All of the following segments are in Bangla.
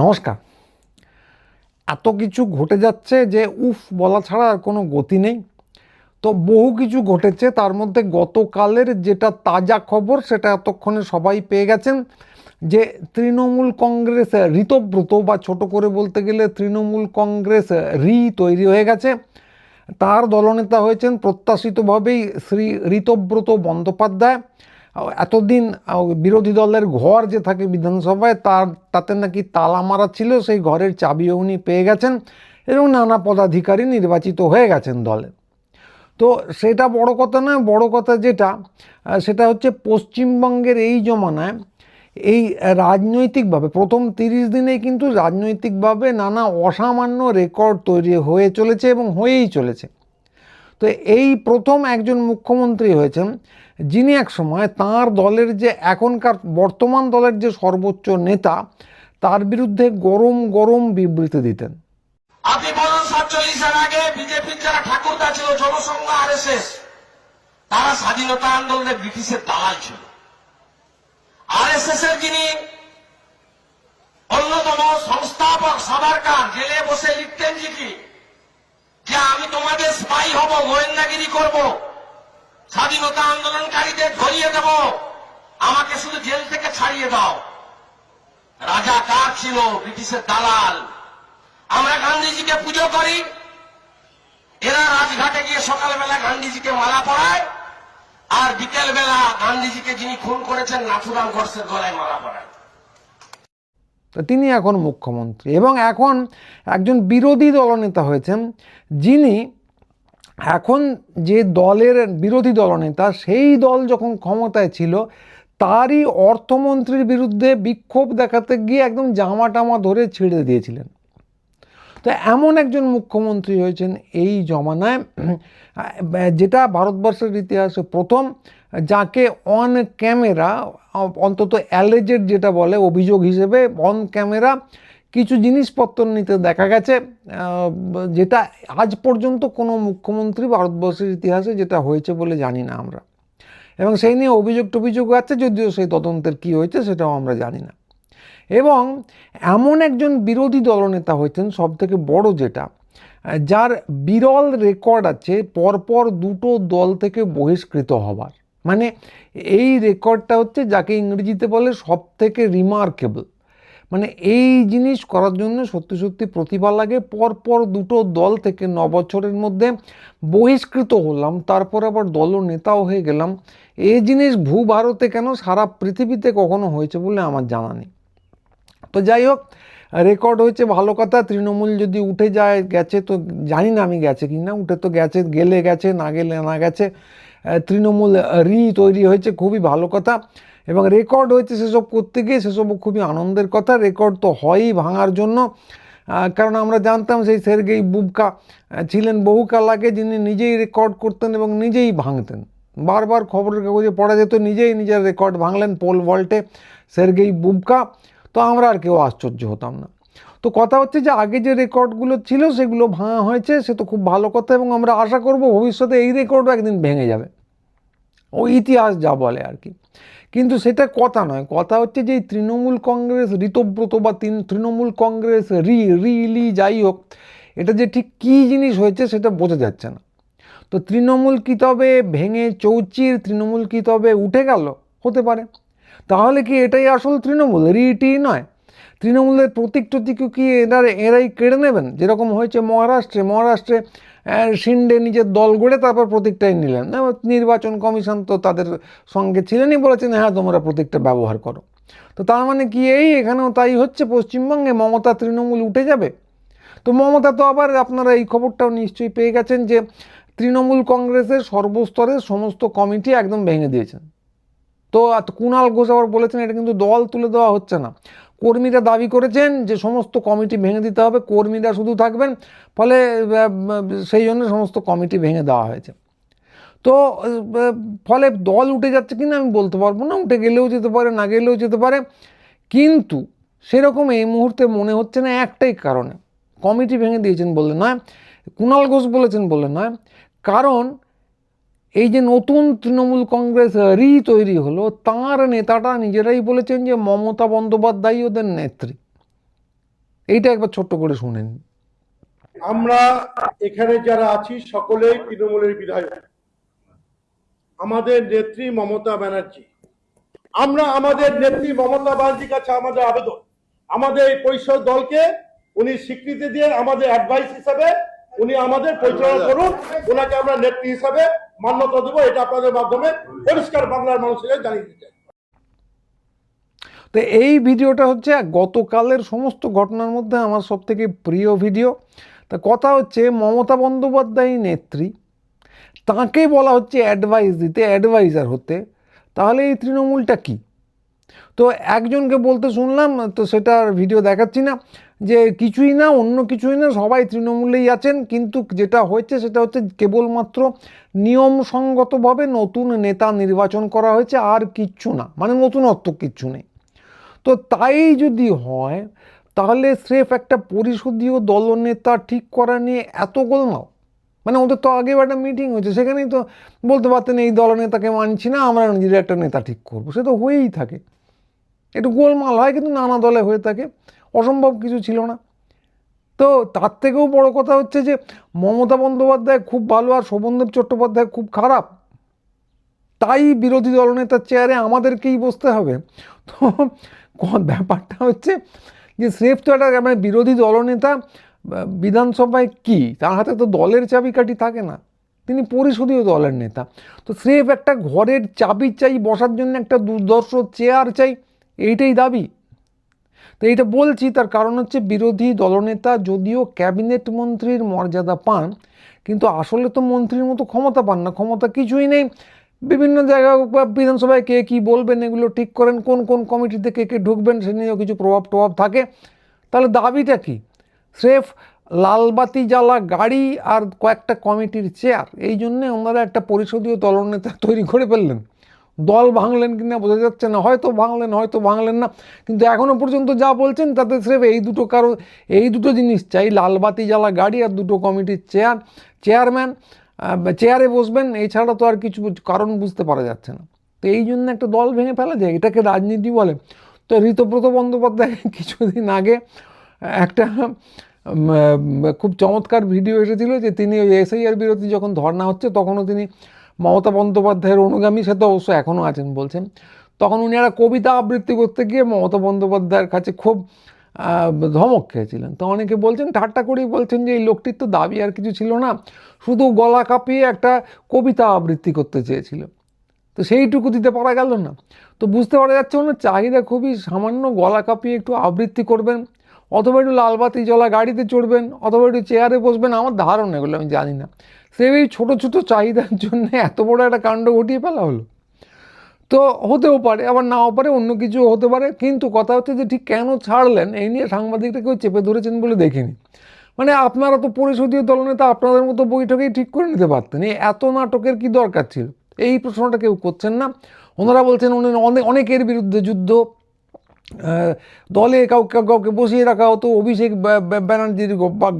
নমস্কার। এত কিছু ঘটে যাচ্ছে যে উফ বলা ছাড়া আর কোনো গতি নেই। তো বহু কিছু ঘটেছে, তার মধ্যে গতকালের যেটা তাজা খবর সেটা এতক্ষণে সবাই পেয়ে গেছেন যে তৃণমূল কংগ্রেস ঋতব্রত, বা ছোট করে বলতে গেলে তৃণমূল কংগ্রেস তৈরি হয়ে গেছে। তার দলনেতা হয়েছেন প্রত্যাশিতভাবেই শ্রী ঋতব্রত বন্দ্যোপাধ্যায়। এতদিন বিরোধী দলের ঘর যে থাকে বিধানসভায়, তাতে নাকি তালা মারা ছিল, সেই ঘরের চাবিও উনি পেয়ে গেছেন এবং নানা পদাধিকারী নির্বাচিত হয়ে গেছেন দলে। তো সেটা বড় কথা নয়, বড় কথা যেটা সেটা হচ্ছে পশ্চিমবঙ্গের এই জমানায় এই রাজনৈতিকভাবে প্রথম 30 দিনেই কিন্তু রাজনৈতিকভাবে নানা অসামান্য রেকর্ড তৈরি হয়ে চলেছে এবং হয়েই চলেছে। তো এই প্রথম একজন মুখ্যমন্ত্রী হয়েছেন যিনি এক সময় তাঁর দলের যে এখনকার বর্তমান দলের যে সর্বোচ্চ নেতা, তার বিরুদ্ধে গরম গরম বিবৃতি দিতেন। আপনি বলুন 47-এর আগে বিজেপির যারা ঠাকুরদা ছিল, জনসংঘ, আরএসএস, তারা স্বাধীনতা আন্দোলনে ব্রিটিশের দালাল ছিল। আরএসএস এর যিনি অন্যতম সংস্থাপক সাভারকার জেলে বসে লিখতেন চিঠি যে আমি তোমাদের স্পাই হব, গোয়েন্দাগিরি করব, স্বাধীনতা আন্দোলনকারীদের ধরিয়ে দেব, আমাকে শুধু জেল থেকে ছাড়িয়ে দাও। রাজা কার ছিল? ব্রিটিশের দালাল। আমরা গান্ধীজিকে পুজো করি, এরা রাজঘাটে গিয়ে সকালবেলা গান্ধীজিকে মালা পরায়, আর বিকেলবেলা গান্ধীজিকে যিনি খুন করেছেন নাথুরাম গডসের গলায় মালা পরায়। তিনি এখন মুখ্যমন্ত্রী এবং এখন একজন বিরোধী দলনেতা হয়েছেন, যিনি এখন যে দলের বিরোধী দলনেতা, সেই দল যখন ক্ষমতায় ছিল তারই অর্থমন্ত্রীর বিরুদ্ধে বিক্ষোভ দেখাতে গিয়ে একদম জামা টামা ধরে ছিঁড়ে দিয়েছিলেন। তো এমন একজন মুখ্যমন্ত্রী হয়েছেন এই জমানায়, যেটা ভারতবর্ষের ইতিহাসে প্রথম, যাকে অন ক্যামেরা, অন্তত অ্যালেজেড যেটা বলে অভিযোগ হিসেবে, অন ক্যামেরা কিছু জিনিসপত্র নিতে দেখা গেছে, যেটা আজ পর্যন্ত কোনো মুখ্যমন্ত্রী ভারতবর্ষের ইতিহাসে যেটা হয়েছে বলে জানি না আমরা। এবং সেই নিয়ে অভিযোগ আছে, যদিও সেই তদন্তের কী হয়েছে সেটাও আমরা জানি না। এবং এমন একজন বিরোধী দলনেতা হয়েছেন সবথেকে বড় যেটা, যার বিরল রেকর্ড আছে পরপর দুটো দল থেকে বহিষ্কৃত হবার। মানে এই রেকর্ডটা হচ্ছে যাকে ইংরেজিতে বলে সব থেকে রিমার্কেবল। মানে এই জিনিস করার জন্য সত্যি সত্যি প্রতিভা লাগে। পরপর দুটো দল থেকে 9 বছরের মধ্যে বহিষ্কৃত হলাম, তারপর আবার দলনেতাও হয়ে গেলাম। এই জিনিস ভারতে কেন, সারা পৃথিবীতে কখনো হয়েছে বলে আমার জানা নেই। তো যাই হোক, রেকর্ড হয়েছে, ভালো কথা। তৃণমূল যদি উঠে যায়, গেছে তো জানি না আমি গেছে কি না, উঠে তো গেছে, গেলে গেছে, না গেলে না গেছে, তৃণমূল তৈরি হয়েছে, খুবই ভালো কথা। এবং রেকর্ড হয়েছে সেসব করতে গিয়ে, সেসবও খুবই আনন্দের কথা। রেকর্ড তো হয়ই ভাঙার জন্য, কারণ আমরা জানতাম সেই সের্গেই বুবকা ছিলেন বহুকাল আগে, যিনি নিজেই রেকর্ড করতেন এবং নিজেই ভাঙতেন। বারবার খবরের কাগজে পড়া যেত, নিজেই নিজের রেকর্ড ভাঙলেন পোল ভল্টে সের্গেই বুবকা। তো আমরা আর কেউ আশ্চর্য হতাম না। তো কথা হচ্ছে যে আগে যে রেকর্ডগুলো ছিল সেগুলো ভাঙা হয়েছে, সে তো খুব ভালো কথা, এবং আমরা আশা করব ভবিষ্যতে এই রেকর্ডও একদিন ভেঙে যাবে। ওই ইতিহাস যা বলে আর কি। কিন্তু সেটা কথা নয়, কথা হচ্ছে যে তৃণমূল কংগ্রেস ঋতব্রত বা তৃণমূল কংগ্রেস রিলি যাই হোক, এটা যে ঠিক কী জিনিস হয়েছে সেটা বোঝা যাচ্ছে না। তো তৃণমূল কি তবে ভেঙে চৌচির, তৃণমূল কি তবে উঠে গেল? হতে পারে। তাহলে কি এটাই আসল তৃণমূল, রিটি নয়? তৃণমূলের প্রতীক টতীকও কি এরাই কেড়ে নেবেন, যেরকম হয়েছে মহারাষ্ট্রে শিন্ডে নিজের দল গড়ে তারপর প্রতীকটাই নিলেন। নির্বাচন কমিশন তো তাদের সঙ্গে ছিলেনই, বলেছেন হ্যাঁ তোমরা প্রতীকটা ব্যবহার করো। তো তার মানে কি এখানেও তাই হচ্ছে? পশ্চিমবঙ্গে মমতা তৃণমূল উঠে যাবে? তো মমতা তো আবার, আপনারা এই খবরটাও নিশ্চয়ই পেয়ে গেছেন যে তৃণমূল কংগ্রেসের সর্বস্তরের সমস্ত কমিটি একদম ভেঙে দিয়েছেন। তো কুণাল ঘোষ আবার বলেছেন এটা কিন্তু দল তুলে দেওয়া হচ্ছে না। কর্মীরা দাবি করেছেন যে সমস্ত কমিটি ভেঙে দিতে হবে, কর্মীরা শুধু থাকবেন, ফলে সেই জন্য সমস্ত কমিটি ভেঙে দেওয়া হয়েছে। তো ফলে দল উঠে যাচ্ছে কিনা আমি বলতে পারবো না, উঠে গেলেও যেতে পারে, না গেলেও যেতে পারে। কিন্তু সেরকম এই মুহূর্তে মনে হচ্ছে না, একটাই কারণে। কমিটি ভেঙে দিয়েছেন বলে নয়, কুণাল ঘোষ বলেছেন বলে নয়, কারণ এই যে নতুন তৃণমূল কংগ্রেস তৈরি হলো, তাঁর নেতাটা নিজেরাই বলেছেন যে মমতা বন্দ্যোপাধ্যায় ওদের নেত্রী। এইটা একবার ছোট্ট করে শুনেন। আমরা এখানে যারা আছি সকলেই তৃণমূলের বিধায়ক। আমাদের নেত্রী মমতা ব্যানার্জি, আমরা আমাদের নেত্রী মমতা ব্যানার্জির কাছে আমাদের আবেদন, আমাদের এই পরিষদ দলকে উনি স্বীকৃতি দিয়ে আমাদের অ্যাডভাইস হিসাবে উনি আমাদের পরিচালনা করুন, ওনাকে আমরা নেত্রী হিসাবে মান্যতা দেবো, এটা আপনাদের মাধ্যমে পরিষ্কার বাংলার মানুষের জানিয়ে দিতে চাই। তো এই ভিডিওটা হচ্ছে গতকালের সমস্ত ঘটনার মধ্যে আমার সব থেকে প্রিয় ভিডিও। তা কথা হচ্ছে মমতা বন্দ্যোপাধ্যায় নেত্রী, তাকে বলা হচ্ছে অ্যাডভাইস দিতে, অ্যাডভাইজার হতে, তাহলে এই তৃণমূলটা কি? তো একজনকে বলতে শুনলাম, তো সেটার ভিডিও দেখাচ্ছি না, যে কিছুই না, অন্য কিছুই না, সবাই তৃণমূলেই আছেন, কিন্তু যেটা হয়েছে সেটা হচ্ছে কেবলমাত্র নিয়মসঙ্গতভাবে নতুন নেতা নির্বাচন করা হয়েছে, আর কিচ্ছু না, মানে নতুনত্ব কিচ্ছু নেই। তো তাই যদি হয় তাহলে স্রেফ একটা পরিষদীয় দলনেতা ঠিক করা নিয়ে এত গোলমাল? মানে ওদের তো আগেও একটা মিটিং হয়েছে, সেখানেই তো বলতে পারতেন এই দলনেতাকে মানছি না, আমরা নিজের একটা নেতা ঠিক করবো, সে তো হয়েই থাকে। একটু গোলমাল হয়, কিন্তু নানা দলে হয়ে থাকে, অসম্ভব কিছু ছিল না। তো তার থেকেও বড় কথা হচ্ছে যে মমতা বন্দ্যোপাধ্যায় খুব ভালো আর শোভনদেব চট্টোপাধ্যায় খুব খারাপ, তাই বিরোধী দলনেতার চেয়ারে আমাদেরকেই বসতে হবে। তো ব্যাপারটা হচ্ছে যে স্রেফ তো একটা মানে বিরোধী দলনেতা বিধানসভায় কি, তার হাতে তো দলের চাবিকাঠি থাকে না, তিনি পরিষদীয় দলের নেতা। তো স্রেফ একটা ঘরের চাবি চাই, বসার জন্য একটা দুর্ধর্ষ চেয়ার চাই, এইটাই দাবি। তো এইটা বলছি তার কারণ হচ্ছে বিরোধী দলনেতা যদিও ক্যাবিনেট মন্ত্রীর মর্যাদা পান, কিন্তু আসলে তো মন্ত্রীর মতো ক্ষমতা পান না, ক্ষমতা কিছুই নেই। বিভিন্ন জায়গায় বিধানসভায় কে কী বলবেন এগুলো ঠিক করেন, কোন কোন কমিটিতে কে কে ঢুকবেন সে নিয়েও কিছু প্রভাব থাকে। তাহলে দাবিটা কি? স্রেফ লালবাতি জ্বালা গাড়ি আর কয়েকটা কমিটির চেয়ার, এই জন্যে ওনারা একটা পরিষদীয় দলনেতা তৈরি করে ফেললেন। দল ভাঙলেন কিনা বোঝা যাচ্ছে না, হয়তো ভাঙলেন হয়তো ভাঙলেন না, কিন্তু এখনও পর্যন্ত যা বলছেন তাতে স্রেফ এই দুটো জিনিস চাই, লালবাতি জ্বালা গাড়ি আর দুটো কমিটির চেয়ারম্যান চেয়ারে বসবেন, এছাড়া তো আর কিছু কারণ বুঝতে পারা যাচ্ছে না। তো এই জন্য একটা দল ভেঙে ফেলা যায়, এটাকে রাজনীতি বলে? তো ঋতব্রত বন্দ্যোপাধ্যায় কিছুদিন আগে একটা খুব চমৎকার ভিডিও এসেছিল, যে তিনি ওই এসআইআর বিরোধী যখন ধর্ণা হচ্ছে তখনও তিনি মমতা বন্দ্যোপাধ্যায়ের অনুগামী, সে তো অবশ্য এখনও আছেন বলছেন, তখন উনি একটা কবিতা আবৃত্তি করতে গিয়ে মমতা বন্দ্যোপাধ্যায়ের কাছে খুব ধমক খেয়েছিলেন। তো অনেকে বলছেন, ঠাট্টা করেই বলছেন যে এই লোকটির তো দাবি আর কিছু ছিল না, শুধু গলা কাঁপিয়ে একটা কবিতা আবৃত্তি করতে চেয়েছিল, তো সেইটুকু দিতে পারা গেল না। তো বুঝতে পারা যাচ্ছে ওনার চাহিদা খুবই সামান্য, গলা কাঁপিয়ে একটু আবৃত্তি করবেন, অথবা একটু লালবাতি জ্বলা গাড়িতে চড়বেন, অথবা একটু চেয়ারে বসবেন, আমার ধারণা, এগুলো আমি জানি না। সে এই ছোটো ছোটো চাহিদার জন্য এত বড় একটা কাণ্ড ঘটিয়ে ফেলা হলো। তো হতেও পারে, আবার নাও পারে, অন্য কিছু হতে পারে, কিন্তু কথা হচ্ছে যে ঠিক কেন ছাড়লেন এই নিয়ে সাংবাদিকরা কেউ চেপে ধরেছেন বলে দেখিনি। মানে আপনারা তো পরিষদীয় দলনেতা, আপনাদের মতো বৈঠকেই ঠিক করে নিতে পারতেন, এই এত নাটকের কি দরকার ছিল? এই প্রশ্নটা কেউ করছেন না। ওনারা বলছেন অনেকের বিরুদ্ধে যুদ্ধ, দলে কাউকে কাউকে বসিয়ে রাখা হতো, অভিষেক ব্যানার্জির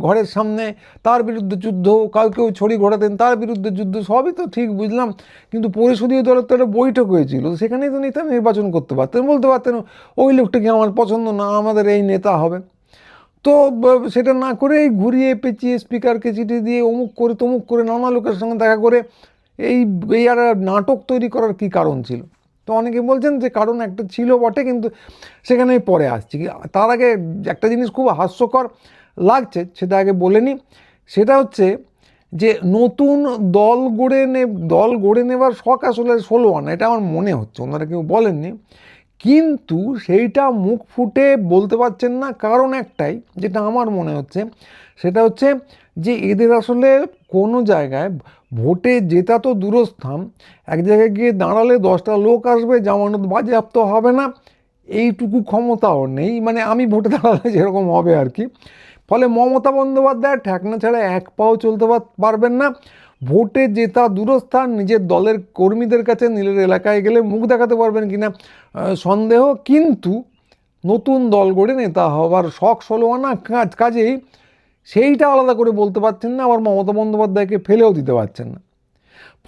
ঘরের সামনে তার বিরুদ্ধে যুদ্ধ, কাউকেও ছড়ি ঘোরাতেন তার বিরুদ্ধে যুদ্ধ, সবই তো ঠিক বুঝলাম, কিন্তু পরিষদীয় দলের তো একটা বৈঠক হয়েছিল, সেখানেই তো নেতা নির্বাচন করতে পারতেন, বলতে পারতেন ওই লোকটাকে আমার পছন্দ না, আমাদের এই নেতা হবে। তো সেটা না করে ঘুরিয়ে পেঁচিয়ে স্পিকারকে চিঠি দিয়ে অমুক করে তমুক করে নানা লোকের সঙ্গে দেখা করে এই আর নাটক তৈরি করার কি কারণ ছিল? তো অনেকে বলছেন যে কারণ একটা ছিল বটে, কিন্তু সেখানে পরে আসছি। তার আগে একটা জিনিস খুব হাস্যকর লাগছে, সেটা আগে বলে নিই। সেটা হচ্ছে যে নতুন দল গড়ে নেবার শখ আসলে 16 আনা, এটা আমার মনে হচ্ছে, ওনারা কেউ বলেননি, কিন্তু সেইটা মুখ ফুটে বলতে পারছেন না, কারণ একটাই, যেটা আমার মনে হচ্ছে, সেটা হচ্ছে যে এদের আসলে কোনো জায়গায় ভোটে জেতা তো দূরস্থান, এক জায়গায় গিয়ে দাঁড়ালে 10টা লোক আসবে, জামানত বাজেয়াপ্ত হবে না, এইটুকু ক্ষমতাও নেই, মানে আমি ভোটে দাঁড়ালে যেরকম হবে আর কি। ফলে মমতা বন্দ্যোপাধ্যায় ঠেকনা ছাড়া এক পাও চলতে পারবেন না, ভোটে জেতা দূরস্থান, নিজের দলের কর্মীদের কাছে নিজের এলাকায় গেলে মুখ দেখাতে পারবেন কিনা সন্দেহ, কিন্তু নতুন দল গড়ে নেতা হবার শখ 16 আনা কাজেই সেইটা আলাদা করে বলতে পারছেন না, আবার মমতা বন্দ্যোপাধ্যায়কে ফেলেও দিতে পারছেন না।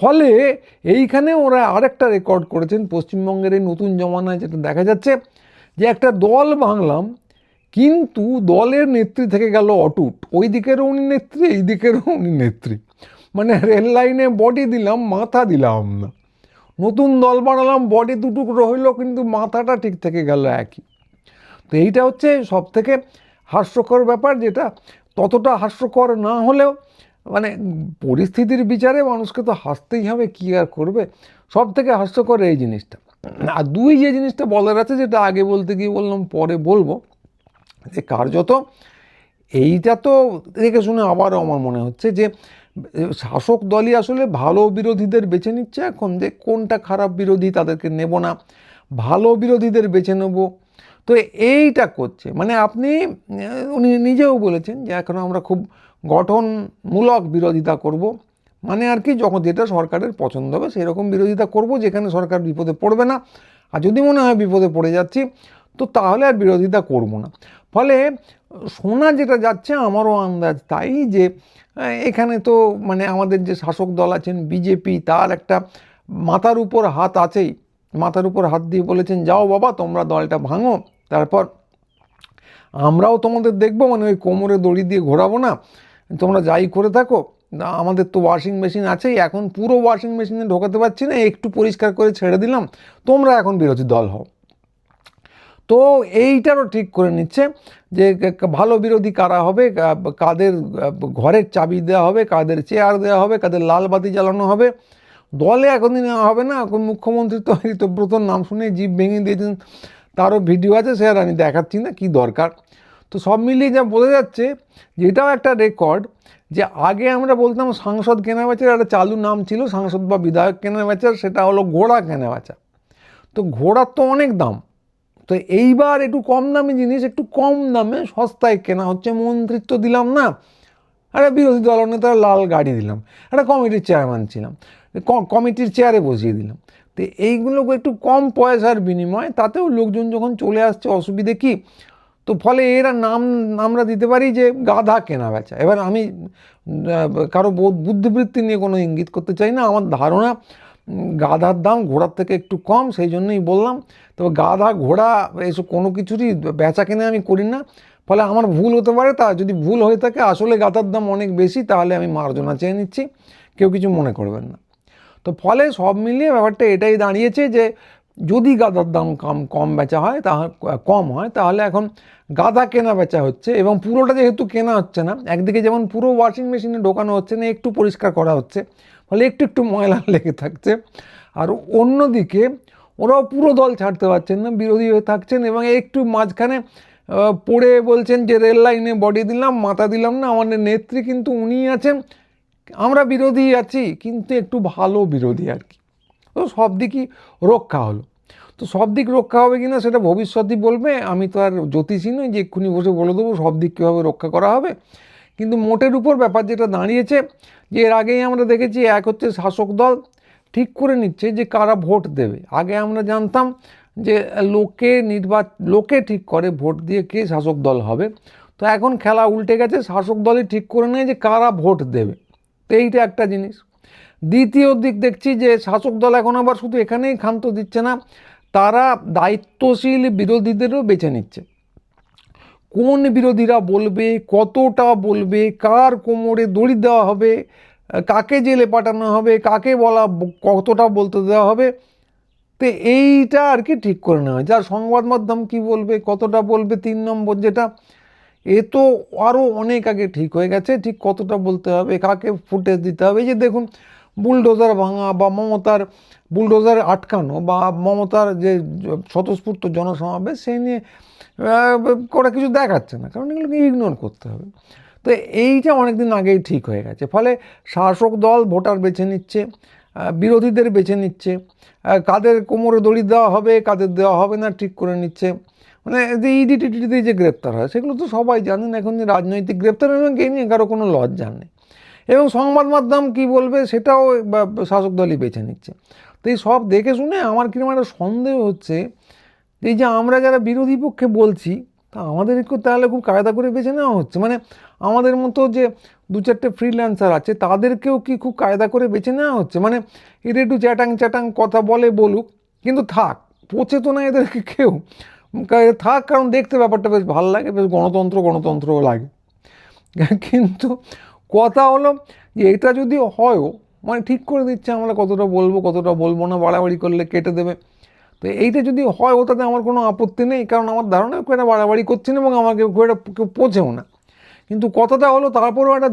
ফলে এইখানে ওরা আরেকটা রেকর্ড করেছেন পশ্চিমবঙ্গের এই নতুন জমানায়, যেটা দেখা যাচ্ছে যে একটা দল ভাঙলাম, কিন্তু দলের নেত্রী থেকে গেল অটুট, ওই দিকেরও উনি নেত্রী, এই দিকেরও উনি নেত্রী। মানে রেল লাইনে বডি দিলাম, মাথা দিলাম না। নতুন দল বানালাম, বডি দুটুকরো হইলো, কিন্তু মাথাটা ঠিক থেকে গেল একই। তো এইটা হচ্ছে সব থেকে হাস্যকর ব্যাপার, যেটা ততটা হাস্যকর না হলেও মানে পরিস্থিতির বিচারে মানুষকে তো হাসতেই হবে, কী আর করবে। সব থেকে হাস্যকর এই জিনিসটা। আর দুই যে জিনিসটা বলার আছে, যেটা আগে বলতে গিয়ে বললাম পরে বলবো, যে কার্যত এইটা তো দেখে শুনে আবারও আমার মনে হচ্ছে যে শাসক দলই আসলে ভালো বিরোধীদের বেছে নিচ্ছে এখন, যে কোনটা খারাপ বিরোধী তাদেরকে নেব না, ভালো বিরোধীদের বেছে নেব। তো এইটা করছে, মানে আপনি উনি নিজেও বলেছেন যে এখন আমরা খুব গঠনমূলক বিরোধিতা করব, মানে আর কি যখন যেটা সরকারের পছন্দ হবে সেই রকম বিরোধিতা করব, যেখানে সরকার বিপদে পড়বে না। আর যদি মনে হয় বিপদে পড়ে যাচ্ছি তো তাহলে আর বিরোধিতা করব না। ফলে শোনা যেটা যাচ্ছে, আমারও আন্দাজ তাই, যে এখানে তো মানে আমাদের যে শাসক দল আছেন বিজেপি, তার একটা মাথার উপর হাত আছেই, মাথার উপর হাত দিয়ে বলেছেন যাও বাবা তোমরা দলটা ভাঙো, তারপর আমরাও তোমাদের দেখবো, মানে ওই কোমরে দড়ি দিয়ে ঘোরাবো না, তোমরা যাই করে থাকো, আমাদের তো ওয়াশিং মেশিন আছেই, এখন পুরো ওয়াশিং মেশিনে ঢোকাতে পারছি না, একটু পরিষ্কার করে ছেড়ে দিলাম, তোমরা এখন বিরোধী দল হও। তো এইটারও ঠিক করে নিচ্ছে যে ভালো বিরোধী কারা হবে, কাদের ঘরের চাবি দেওয়া হবে, কাদের চেয়ার দেওয়া হবে, কাদের লাল বাতি জ্বালানো হবে। দলে এখনই নেওয়া হবে না, এখন মুখ্যমন্ত্রী তো ঋতব্রতর নাম শুনে জিভ ভেঙে দিয়েছেন, তারও ভিডিও আছে, সে আর আমি দেখাচ্ছি না, কি দরকার। তো সব মিলিয়ে যা বোঝা যাচ্ছে, যেটাও একটা রেকর্ড, যে আগে আমরা বলতাম সাংসদ কেনাবেচার একটা চালু নাম ছিল, সাংসদ বা বিধায়ক কেনাবেচার, সেটা হলো ঘোড়া কেনাবেচা। তো ঘোড়ার তো অনেক দাম, তো এইবার একটু কম দামি জিনিস একটু কম দামে সস্তায় কেনা হচ্ছে, মন্ত্রিত্ব দিলাম না, একটা বিরোধী দলনেতা লাল গাড়ি দিলাম, একটা কমিটির চেয়ারম্যান ছিলাম, কমিটির চেয়ারে বসিয়ে দিলাম। তো এইগুলো একটু কম পয়সার বিনিময়, তাতেও লোকজন যখন চলে আসছে, অসুবিধে কি? তো ফলে এরা নাম আমরা দিতে পারি যে গাধা কেনা বেচা। এবার আমি কারো বুদ্ধিবৃত্তি নিয়ে কোনো ইঙ্গিত করতে চাই না, আমার ধারণা গাধার দাম ঘোড়ার থেকে একটু কম, সেই জন্যই বললাম। তবে গাধা ঘোড়া এসব কোনো কিছুরই বেচা কেনে আমি করি না, ফলে আমার ভুল হতে পারে। তা যদি ভুল হয়ে থাকে, আসলে গাধার দাম অনেক বেশি, তাহলে আমি মার্জনা চেয়ে নিচ্ছি, কেউ কিছু মনে করবেন না। তো ফলে সব মিলিয়ে ব্যাপারটা এটাই দাঁড়িয়েছে যে যদি গাধার দাম কম বেচা হয়, কম হয়, তাহলে এখন গাধা কেনা বেচা হচ্ছে, এবং পুরোটা যেহেতু কেনা হচ্ছে না, একদিকে যেমন পুরো ওয়াশিং মেশিনে ঢোকানো হচ্ছে না, একটু পরিষ্কার করা হচ্ছে, ফলে একটু একটু ময়লা লেগে থাকছে, আর অন্যদিকে ওরাও পুরো দল ছাড়তে পারছেন না, বিরোধী হয়ে থাকছেন, এবং একটু মাঝখানে পড়ে বলছেন যে রেল লাইনে বডি দিলাম, মাথা দিলাম না, আমাদের নেত্রী কিন্তু উনিই আছেন, আমরা বিরোধী আছি কিন্তু একটু ভালো বিরোধী আর কি। তো সব দিকই রক্ষা হলো। তো সব দিক রক্ষা হবে কিনা সেটা ভবিষ্যতই বলবে, আমি তো আর জ্যোতিষী নই যে এক্ষুনি বসে বলে দেবো সব দিক কীভাবে রক্ষা করা হবে। কিন্তু মোটের উপর ব্যাপার যেটা দাঁড়িয়েছে, যে এর আগেই আমরা দেখেছি, এক হচ্ছে শাসক দল ঠিক করে নিচ্ছে যে কারা ভোট দেবে। আগে আমরা জানতাম যে লোকে ঠিক করে ভোট দিয়ে কে শাসক দল হবে, তো এখন খেলা উল্টে গেছে, শাসক দলই ঠিক করে নেয় যে কারা ভোট দেবে। তো এইটা একটা জিনিস। দ্বিতীয় দিক দেখছি যে শাসক দল এখন আবার শুধু এখানেই ক্ষান্ত দিচ্ছে না, তারা দায়িত্বশীল বিরোধীদেরও বেছে নিচ্ছে। কোন বিরোধীরা বলবে, কতটা বলবে, কার কোমরে দড়ি দেওয়া হবে, কাকে জেলে পাঠানো হবে, কাকে কতটা বলতে দেওয়া হবে, তো এইটা আর কি ঠিক করে নেওয়া হয়। যার সংবাদ মাধ্যম কী বলবে, কতটা বলবে, 3 নম্বর যেটা, এ তো আরও অনেক আগে ঠিক হয়ে গেছে, ঠিক কতটা বলতে হবে, কাকে ফুটেজ দিতে হবে। এই যে দেখুন, বুলডোজার ভাঙা বা মমতার বুলডোজার আটকানো বা মমতার যে স্বতঃস্ফূর্ত জনসমাবেশ, সেই নিয়ে ওরা কিছু দেখাচ্ছে না, কারণ এগুলোকে ইগনোর করতে হবে। তো এইটা অনেকদিন আগেই ঠিক হয়ে গেছে। ফলে শাসক দল ভোটার বেছে নিচ্ছে, বিরোধীদের বেছে নিচ্ছে, কাদের কোমরে দড়ি দেওয়া হবে, কাদের দেওয়া হবে না ঠিক করে নিচ্ছে। মানে যে ইডি টিডিতে যে গ্রেপ্তার হয়, সেগুলো তো সবাই জানেন এখন যে রাজনৈতিক গ্রেপ্তার, এবং এই নিয়ে কারো কোনো লজ্জা নেই। এবং সংবাদ মাধ্যম কী বলবে সেটাও শাসক দলই বেছে নিচ্ছে। তো এই সব দেখে শুনে আমার কিরকম একটা সন্দেহ হচ্ছে, এই যে আমরা যারা বিরোধী পক্ষে বলছি, তা আমাদেরকে তাহলে খুব কায়দা করে বেছে নেওয়া হচ্ছে। মানে আমাদের মতো যে 2-4টে ফ্রিল্যান্সার আছে, তাদেরকেও কি খুব কায়দা করে বেছে নেওয়া হচ্ছে? মানে এদের একটু চ্যাটাং কথা বলুক, কিন্তু থাক, পচে তো না এদেরকে কেউ। থাক, কারণ দেখতে ব্যাপারটা বেশ ভালো লাগে, বেশ গণতন্ত্রও লাগে। কিন্তু কথা হলো যে এটা যদি হয়ও, মানে ঠিক করে দিচ্ছে আমরা কতটা বলবো না, বাড়াবাড়ি করলে কেটে দেবে। তো এইটা যদি হয় ওটাতে আমার কোনো আপত্তি নেই, কারণ আমার ধারণা কেউ এটা বাড়াবাড়ি করছে না এবং আমাকে কেউ পচেও না। কিন্তু কথাটা হলো তারপরেও একটা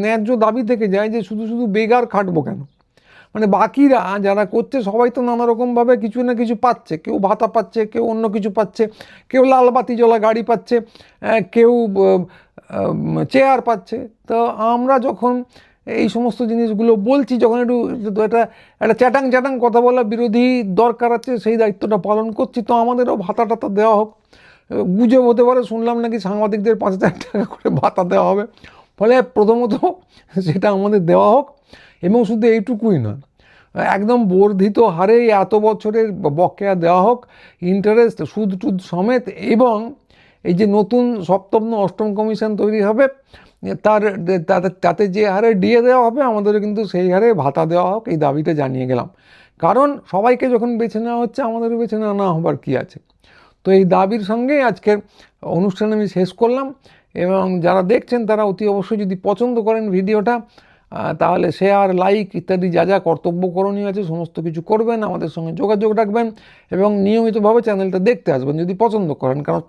ন্যায্য দাবি থেকে যায় যে শুধু শুধু বেগার খাটবো কেন? মানে বাকিরা যারা করছে সবাই তো নানা রকমভাবে কিছু না কিছু পাচ্ছে, কেউ ভাতা পাচ্ছে, কেউ অন্য কিছু পাচ্ছে, কেউ লাল বাতি জ্বলা গাড়ি পাচ্ছে, কেউ চেয়ার পাচ্ছে। তো আমরা যখন এই সমস্ত জিনিসগুলো বলছি, যখন একটা চ্যাটাং কথা বলা বিরোধী দরকার আছে, সেই দায়িত্বটা পালন করছি, তো আমাদেরও ভাতা টাতা দেওয়া হোক। গুজব হতে পারে, শুনলাম নাকি সাংবাদিকদের 5,000 টাকা করে ভাতা দেওয়া হবে, ফলে প্রথমত সেটা আমাদের দেওয়া হোক। এবং শুধু এইটুকুই নয়, একদম বর্ধিত হারে এত বছরের বকেয়া দেওয়া হোক, ইন্টারেস্ট সুদ টুদ সমেত। এবং এই যে নতুন সপ্তম না অষ্টম কমিশন তৈরি হবে, তাতে যে হারে ডিএ দেওয়া হবে আমাদেরও কিন্তু সেই হারে ভাতা দেওয়া হোক, এই দাবিটা জানিয়ে গেলাম। কারণ সবাইকে যখন বেছে নেওয়া হচ্ছে, আমাদেরও বেছে নেওয়া না হবার কী আছে। তো এই দাবির সঙ্গে আজকের অনুষ্ঠান আমি শেষ করলাম। এবং যারা দেখছেন তারা অতি অবশ্যই যদি পছন্দ করেন ভিডিওটা, তাহলে শেয়ার, লাইক ইত্যাদি যা যা কর্তব্য করণীয় আছে সমস্ত কিছু করবেন, আমাদের সঙ্গে যোগাযোগ রাখবেন এবং নিয়মিতভাবে চ্যানেলটা দেখতে আসবেন যদি পছন্দ করেন। কারণ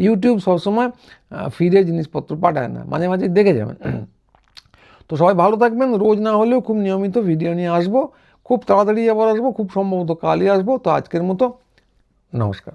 ইউটিউব সবসময় ফিরে জিনিসপত্র পাঠায় না, মাঝে মাঝে দেখে যাবেন। তো সবাই ভালো থাকবেন। রোজ না হলেও খুব নিয়মিত ভিডিও নিয়ে আসবো, খুব তাড়াতাড়ি আবার আসবো, খুব সম্ভবত কালই আসবো। তো আজকের মতো নমস্কার।